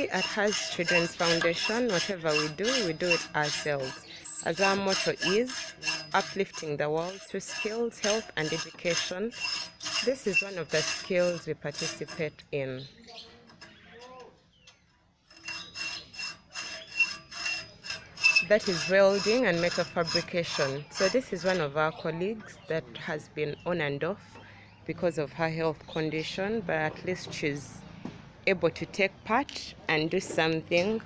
We at Has Children's Foundation, whatever we do it ourselves. As our motto is, uplifting the world through skills, health and education. This is one of the skills we participate in. That is welding and metal fabrication. So this is one of our colleagues that has been on and off because of her health condition, but at least she's able to take part and do something.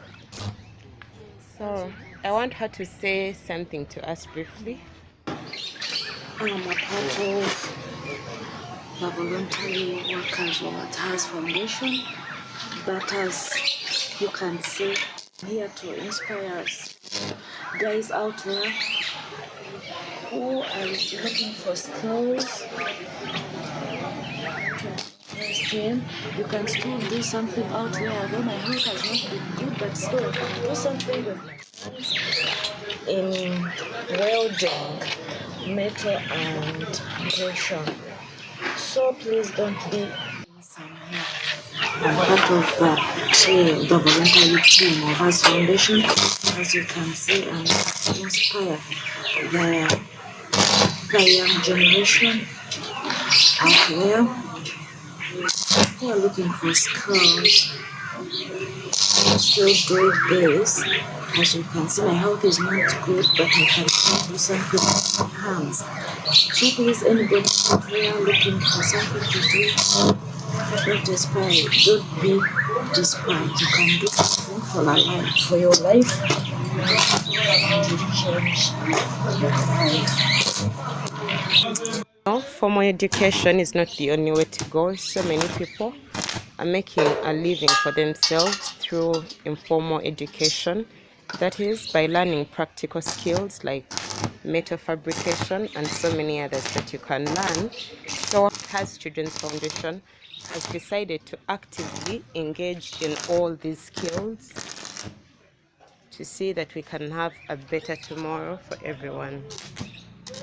So I want her to say something to us briefly. I am a part of the voluntary workers of the Has Foundation, but as you can see, I'm here to inspire guys out there who are looking for skills to invest in. You can still do something out there, although my health has not been good, but still I can do something with my hands in welding, metal and pressure. So please don't be I'm part of the voluntary team of Has Foundation. As you can see, I'm inspire the young generation out there who are looking for skills. Still do this. As you can see, my health is not good, but I can do something with my hands. So please, anybody out there looking for something to do, don't despair. Don't be desperate. You can do something for your life, and you change your life. Formal education is not the only way to go. So many people are making a living for themselves through informal education. That is by learning practical skills like metal fabrication and so many others that you can learn. So Has Children's Foundation has decided to actively engage in all these skills to see that we can have a better tomorrow for everyone.